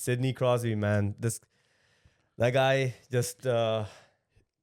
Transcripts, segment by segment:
Sidney Crosby, man. That guy just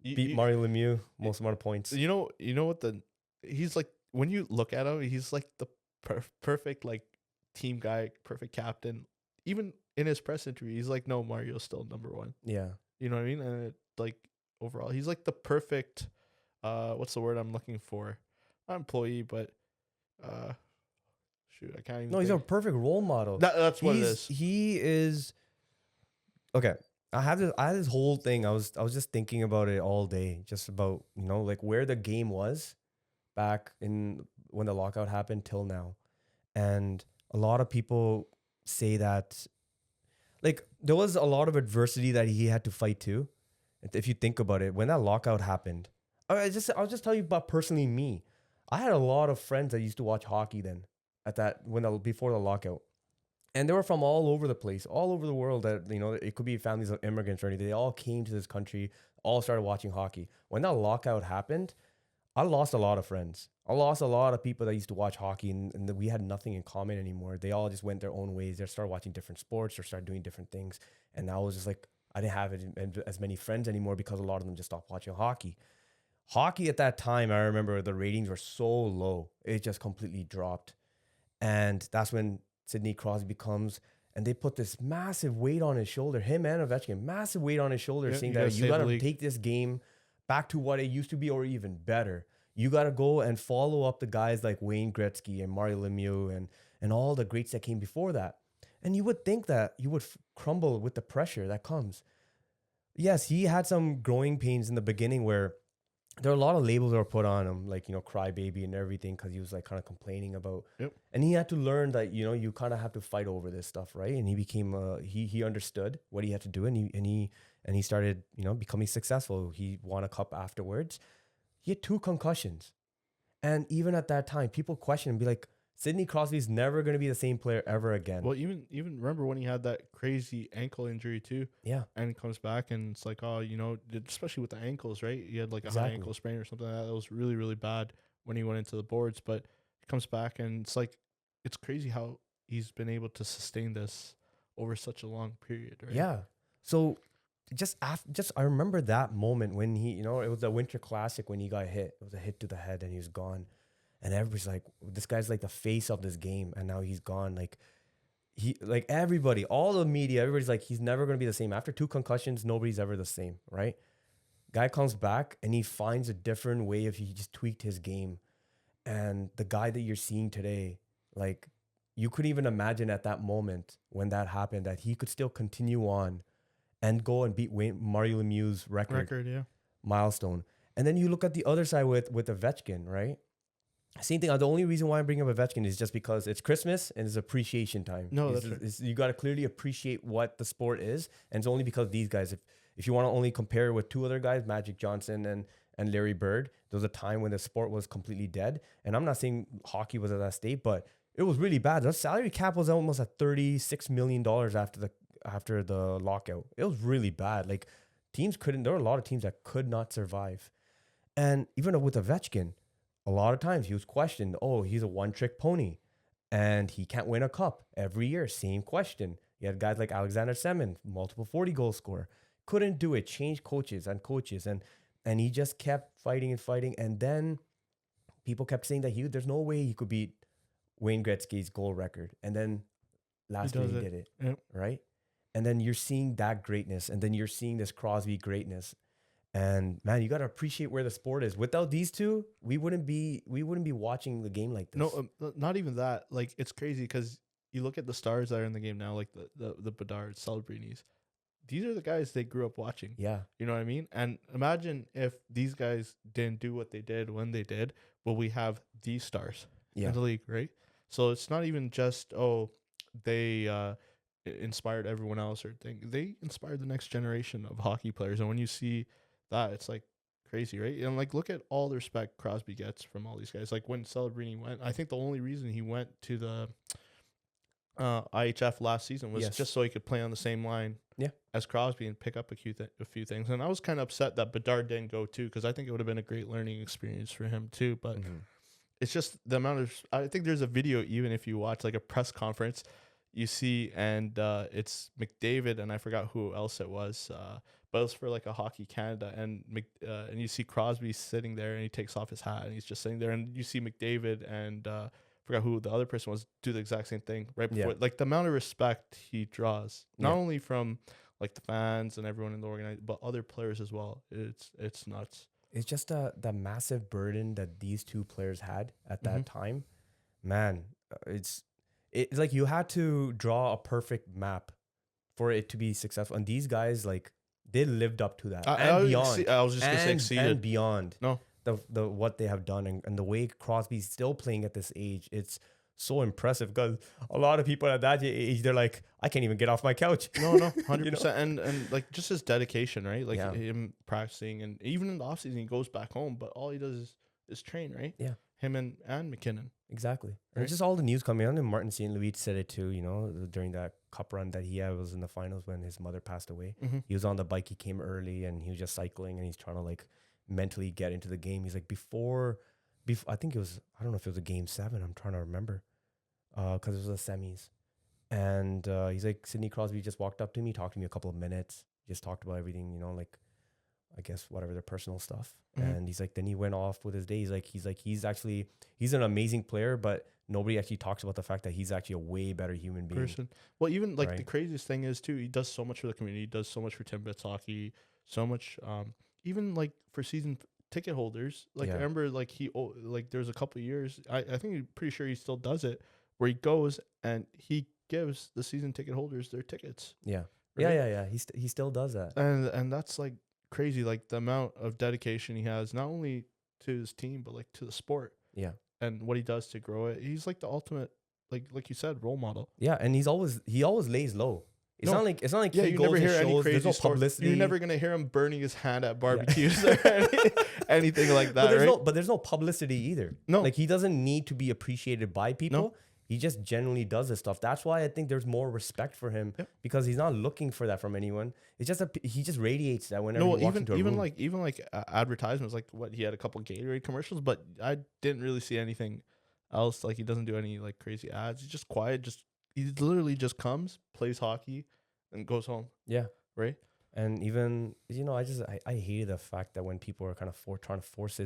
beat Mario Lemieux most amount of points. You know what he's like when you look at him, he's like the perfect like team guy, perfect captain. Even in his press interview, he's like, "No, Mario's still number one." Yeah. You know what I mean? And like overall, he's like the perfect. What's the word I'm looking for? Not employee, but shoot, I can't even. No, he's think. a perfect role model. That's what it is. He is. Okay, I had this whole thing. I was just thinking about it all day, just about like where the game was back in when the lockout happened till now, and a lot of people say that like there was a lot of adversity that he had to fight too. If you think about it, when that lockout happened, I'll just tell you about personally me. I had a lot of friends that used to watch hockey then before the lockout. And they were from all over the place, all over the world. That it could be families of immigrants or anything. They all came to this country, all started watching hockey. When that lockout happened, I lost a lot of friends. I lost a lot of people that used to watch hockey, and we had nothing in common anymore. They all just went their own ways. They started watching different sports or started doing different things. And I was just like, I didn't have as many friends anymore because a lot of them just stopped watching hockey. Hockey at that time, I remember the ratings were so low. It just completely dropped. And that's when Sidney Crosby comes, and they put this massive weight on his shoulder, him and Ovechkin, massive weight on his shoulder, saying that you got to take this game back to what it used to be or even better. You got to go and follow up the guys like Wayne Gretzky and Mario Lemieux and all the greats that came before that. And you would think that you would crumble with the pressure that comes. Yes, he had some growing pains in the beginning where there are a lot of labels that were put on him, like, crybaby and everything, because he was like kind of complaining about. Yep. And he had to learn that, you kind of have to fight over this stuff, right? And he became, he understood what he had to do, and he started, becoming successful. He won a cup afterwards. He had 2 concussions. And even at that time, people question and be like, Sidney Crosby's never going to be the same player ever again. Well, even remember when he had that crazy ankle injury too. Yeah. And comes back and it's like, oh, especially with the ankles, right? He had like a high ankle sprain or something like that. That was really, really bad when he went into the boards. But he comes back and it's like, it's crazy how he's been able to sustain this over such a long period, right? Yeah. So I remember that moment when he, it was a Winter Classic when he got hit. It was a hit to the head and he was gone. And everybody's like, this guy's like the face of this game. And now he's gone. Like everybody, all the media, everybody's like, he's never going to be the same. After 2 concussions, nobody's ever the same, right? Guy comes back and he finds a different way he just tweaked his game. And the guy that you're seeing today, like you couldn't even imagine at that moment when that happened that he could still continue on and go and beat Mario Lemieux's record, yeah, milestone. And then you look at the other side with Ovechkin, right? Same thing. The only reason why I'm bringing up Ovechkin is just because it's Christmas and it's appreciation time. No, that's right. You got to clearly appreciate what the sport is. And it's only because these guys, if you want to only compare with 2 other guys, Magic Johnson and Larry Bird, there was a time when the sport was completely dead. And I'm not saying hockey was at that state, but it was really bad. The salary cap was almost at $36 million after the lockout. It was really bad. Like there were a lot of teams that could not survive. And even with Ovechkin, a lot of times he was questioned, oh, he's a one-trick pony and he can't win a cup every year. Same question. You had guys like Alexander Semin, multiple 40-goal scorer. Couldn't do it, changed coaches. And he just kept fighting and fighting. And then people kept saying that there's no way he could beat Wayne Gretzky's goal record. And then last year he did it, yep. Right? And then you're seeing that greatness. And then you're seeing this Crosby greatness. And man, you got to appreciate where the sport is. Without these 2, we wouldn't be watching the game like this. No, not even that. Like it's crazy because you look at the stars that are in the game now, like the Bedards, Celebrinis. These are the guys they grew up watching. Yeah, you know what I mean. And imagine if these guys didn't do what they did when they did. Well, we have these stars in the league, right? So it's not even just they inspired everyone else or thing. They inspired the next generation of hockey players. And when you see that, it's like crazy, right? And like look at all the respect Crosby gets from all these guys. Like when Celebrini went, I think the only reason he went to the IHF last season was just so he could play on the same line as Crosby and pick up a few things. And I was kind of upset that Bedard didn't go too, because I think it would have been a great learning experience for him too. But it's just the amount of, I think there's a video, even if you watch like a press conference, you see, and it's McDavid, and I forgot who else it was, but it was for like a Hockey Canada, and and you see Crosby sitting there, and he takes off his hat, and he's just sitting there, and you see McDavid and forgot who the other person was, do the exact same thing right before. Like the amount of respect he draws, not only from like the fans and everyone in the organization, but other players as well. It's nuts. It's just the massive burden that these two players had at that time. Man, it's like you had to draw a perfect map for it to be successful. And these guys, like, they lived up to that and beyond. I was just gonna say exceeded and beyond. No, the what they have done and the way Crosby's still playing at this age, it's so impressive because a lot of people at that age, they're like, I can't even get off my couch. No, 100%. And like just his dedication, right? Like him practicing, and even in the offseason, he goes back home, but all he does is train, right? Yeah. Him and McKinnon. Exactly. Right? And just all the news coming on, and Martin St. Louis said it too, you know, during that cup run that he had was in the finals when his mother passed away. He was on the bike, he came early, and he was just cycling, and he's trying to like mentally get into the game. He's like, before I think it was, I don't know if it was a game 7, I'm trying to remember, because it was the semis. And he's like, Sidney Crosby just walked up to me, talked to me a couple of minutes, just talked about everything, you know, like, I guess whatever their personal stuff. And he's like, then he went off with his day. He's an amazing player, but nobody actually talks about the fact that he's actually a way better human being. Well, even like the craziest thing is too, he does so much for the community. He does so much for Timbits hockey, so much, even like for season ticket holders. Like I remember like there's a couple of years, I think I'm pretty sure he still does it, where he goes and he gives the season ticket holders their tickets. Yeah. Right? Yeah. He still does that. And that's like crazy, like the amount of dedication he has, not only to his team, but like to the sport. Yeah. And what he does to grow it. He's like the ultimate, like you said, role model. Yeah. And he always lays low. It's not like he you goes never hear any shows, crazy there's no publicity. You're never gonna hear him burning his hand at barbecues or anything like that. But there's no publicity either. No, like he doesn't need to be appreciated by people. No. He just genuinely does this stuff. That's why I think there's more respect for him because he's not looking for that from anyone. It's just he just radiates that whenever he walks into a room. Even like advertisements, like what he had a couple Gatorade commercials, but I didn't really see anything else. Like he doesn't do any like crazy ads. He's just quiet. He literally just comes, plays hockey, and goes home. Yeah, right. And even I hated the fact that when people are kind of trying to force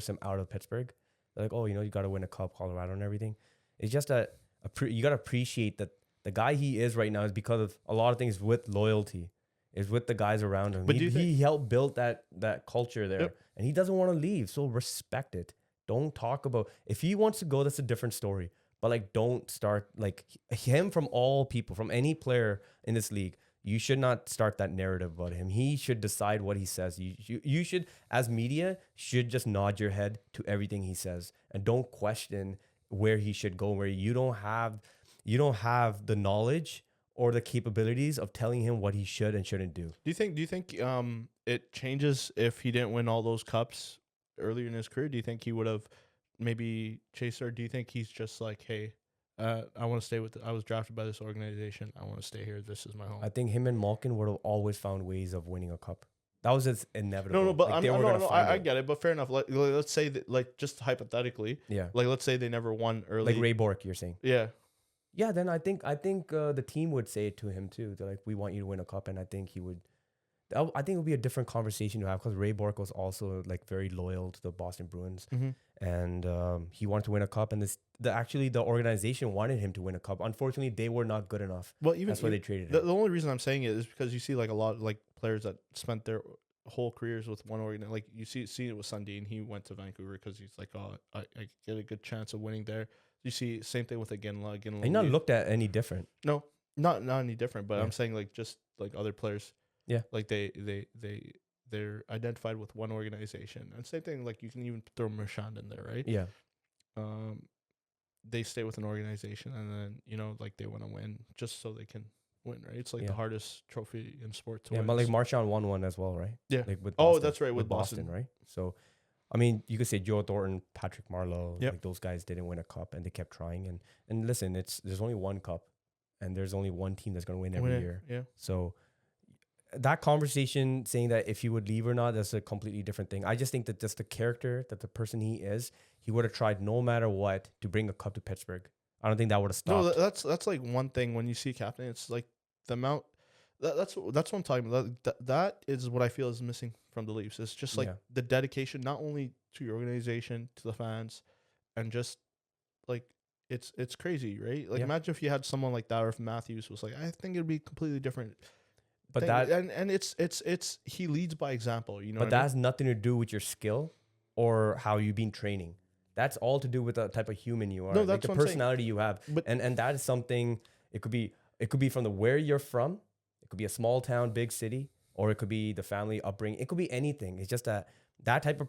him out of Pittsburgh, they're like, oh, you got to win a cup, Colorado, and everything. It's just that you got to appreciate that the guy he is right now is because of a lot of things with loyalty, is with the guys around him. But he helped build that culture there, and he doesn't want to leave. So respect it. Don't talk about if he wants to go. That's a different story. But like, don't start like him from all people, from any player in this league. You should not start that narrative about him. He should decide what he says. You should, as media, should just nod your head to everything he says and don't question where he should go, where you don't have the knowledge or the capabilities of telling him what he should and shouldn't do. Do you think it changes if he didn't win all those cups earlier in his career? Do you think he would have maybe chased, or do you think he's just like, hey, I want to stay I was drafted by this organization, I want to stay here, this is my home? I think him and Malkin would have always found ways of winning a cup. That was just inevitable. No, but I get it. But fair enough. Let's say that, like, just hypothetically, like, let's say they never won early. Like Ray Bourque, you're saying? Yeah. Yeah, then I think the team would say it to him too. They're like, we want you to win a cup, and I think he would. I think it would be a different conversation to have because Ray Bourque was also like very loyal to the Boston Bruins, and he wanted to win a cup, and the organization wanted him to win a cup. Unfortunately, they were not good enough. Well, that's why they traded him. The only reason I'm saying it is because you see like a lot of like players that spent their whole careers with one organization. Like you see it with Sundin. He went to Vancouver because he's like, oh, I get a good chance of winning there. You see same thing with Ginla. He's not looked at any different. No, not any different. But I'm saying like just like other players. Yeah, like they're identified with one organization, and same thing. Like you can even throw Marchand in there, right? Yeah. They stay with an organization, and then like they want to win just so they can win, right? It's like the hardest trophy in sport to win. But like Marchand won one as well, right? Yeah. Like with Boston, that's right, with Boston, right? So, I mean, you could say Joe Thornton, Patrick Marleau, like those guys didn't win a cup, and they kept trying. And listen, there's only one cup, and there's only one team that's going to win every year. Yeah. So that conversation saying that if he would leave or not, that's a completely different thing. I just think that just the character, that the person he is, he would have tried no matter what to bring a cup to Pittsburgh. I don't think that would have No, stopped. that's like one thing when you see a captain. It's like the amount. That's what I'm talking about. That is what I feel is missing from the Leafs. It's just like Yeah. the dedication, not only to your organization, to the fans, and just like it's crazy, right? Like Yeah. imagine if you had someone like that, or if Matthews was like, I think it'd be completely different. But Thing. that And it's he leads by example. You know, but what that I mean? has nothing to do with your skill or how you've been training. That's all to do with the type of human you are, No, like that's the what I'm saying. personality you have. But And that is something. It could be from the where you're from. It could be a small town, big city, or it could be the family upbringing. It could be anything. It's just that type of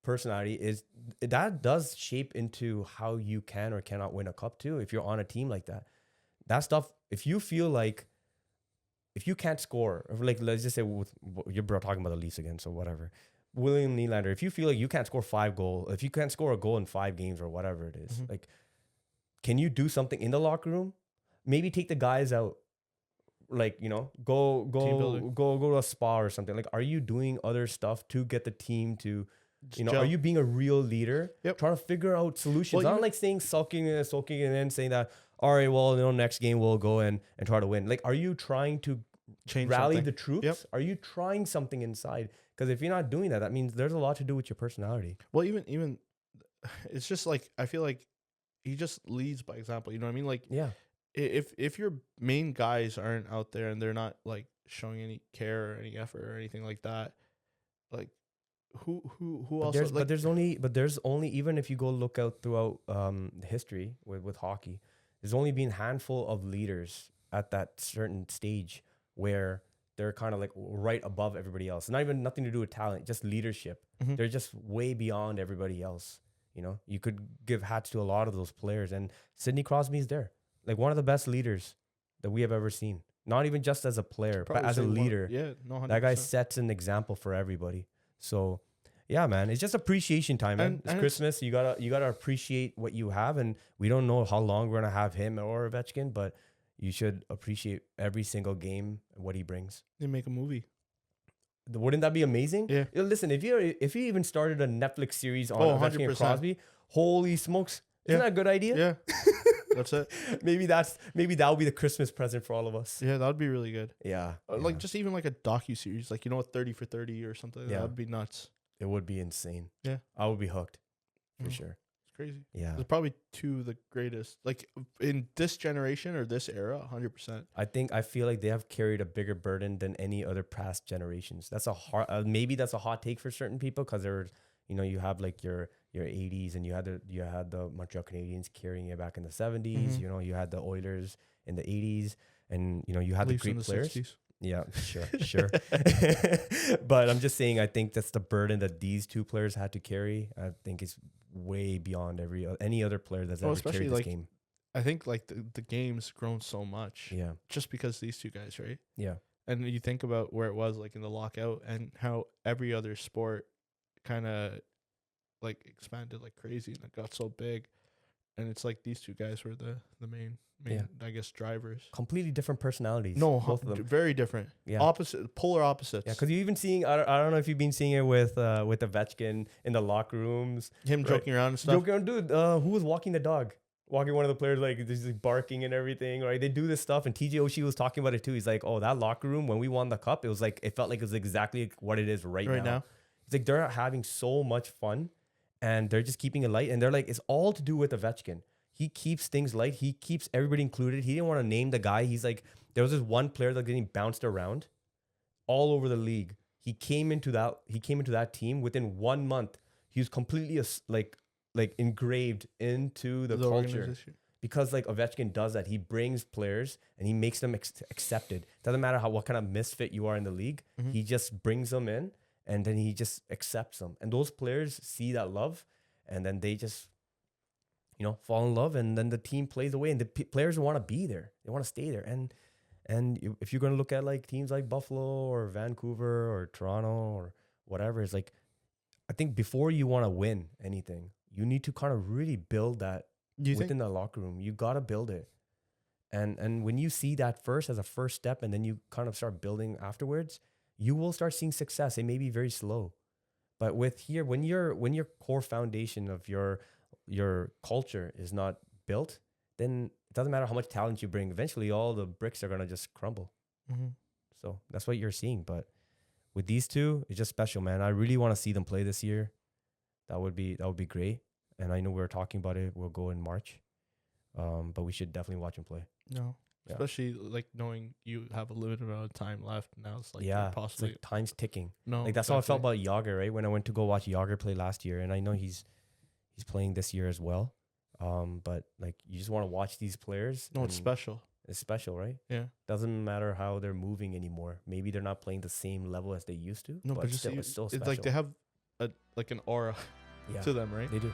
personality is that does shape into how you can or cannot win a cup too. If you're on a team like that, that stuff. If you feel like if you can't score, or like let's just say you're talking about the Leafs again, so whatever. William Nylander, if you feel like you can't score 5 goals, if you can't score a goal in 5 games or whatever it is, like, can you do something in the locker room? Maybe take the guys out, like go to a spa or something. Like, are you doing other stuff to get the team to, are you being a real leader? Yep. Trying to figure out solutions. Well, Not like saying sulking and then saying that, all right, well, next game we'll go and try to win. Like, are you trying to change rally something. the troops? Yep. Are you trying something inside? Because if you're not doing that, that means there's a lot to do with your personality. Well, even it's just like I feel like he just leads by example. You know what I mean? Like Yeah. if your main guys aren't out there and they're not like showing any care or any effort or anything like that, like who else? There's only even if you go look out throughout history with hockey, there's only been a handful of leaders at that certain stage where they're kind of like right above everybody else. Not even nothing to do with talent, just leadership. Mhm. They're just way beyond everybody else. You could give hats to a lot of those players, and Sidney Crosby is there, like one of the best leaders that we have ever seen. Not even just as a player, but as a leader. Yeah, no, 100%. That guy sets an example for everybody. So, yeah, man, it's just appreciation time, man. It's Christmas. You gotta appreciate what you have, and we don't know how long we're gonna have him or Ovechkin, but you should appreciate every single game and what he brings. They make a movie. Wouldn't that be amazing? Yeah. Listen, if you even started a Netflix series on Ovechkin and 100%. Crosby, holy smokes, isn't that a good idea? Yeah, that's it. maybe that'll be the Christmas present for all of us. Yeah, that would be really good. Yeah, Like just even like a docu-series, like 30 for 30 or something. Yeah. That would be nuts. it would be insane. Yeah. I would be hooked for Mhm. sure. It's crazy. Yeah. It's probably two of the greatest, like in this generation or this era, 100%. I feel like they have carried a bigger burden than any other past generations. That's maybe that's a hot take for certain people because you have like your 80s and you had the Montreal Canadiens carrying it back in the 70s. Mhm. You had the Oilers in the 80s, and you had Leafs the in great the players. 60s. Yeah, sure. But I'm just saying, I think that's the burden that these two players had to carry. I think it's way beyond any other player that's ever especially carried this like game. I think like the game's grown so much Yeah, just because these two guys, right? yeah, And you think about where it was like in the lockout and how every other sport kind of like expanded like crazy and it got so big. And it's like these two guys were the main Yeah. I guess drivers. completely different personalities. No, both of them. very different. Yeah. Polar opposites. Yeah, because you've been seeing. I don't know if you've been seeing it with Ovechkin in the locker rooms, Him right. joking around and stuff. Joking around, dude. Who was walking the dog? Walking one of the players like just like barking and everything. Right? They do this stuff, and TJ Oshie was talking about it too. He's like, "Oh, that locker room when we won the cup, it felt like it was exactly what it is right now. It's like they're having so much fun, and they're just keeping it light. And they're like, it's all to do with Ovechkin. He keeps things light. He keeps everybody included. He didn't want to name the guy. He's like, there was this one player that getting bounced around all over the league. He came into that team within 1 month. He was completely like engraved into the culture because like Ovechkin does that. He brings players and he makes them accepted. Doesn't matter what kind of misfit you are in the league. Mhm. He just brings them in and then he just accepts them. And those players see that love and then they just fall in love, and then the team plays away, and the players want to be there. They want to stay there. If you're going to look at like teams like Buffalo or Vancouver or Toronto or whatever, it's like, I think before you want to win anything, you need to kind of really build that within the locker room. You got to build it. And when you see that first as a first step, and then you kind of start building afterwards, you will start seeing success. It may be very slow, but when your core foundation of your culture is not built, then it doesn't matter how much talent you bring. Eventually, all the bricks are gonna just crumble. Mm-hmm. So that's what you're seeing. But with these two, it's just special, man. I really want to see them play this year. That would be great. And I know we were talking about it. We'll go in March, but we should definitely watch them play. No. Yeah. Especially like knowing you have a limited amount of time left. Now it's like Yeah, possibly it's like time's ticking. no. Like that's how I felt about Yager, right? When I went to go watch Yager play last year, and I know he's playing this year as well. But like you just want to watch these players. No, it's special. It's special, right? Yeah. Doesn't matter how they're moving anymore. Maybe they're not playing the same level as they used to. No, but still, it's still special. It's like they have an aura Yeah, to them, right? They do.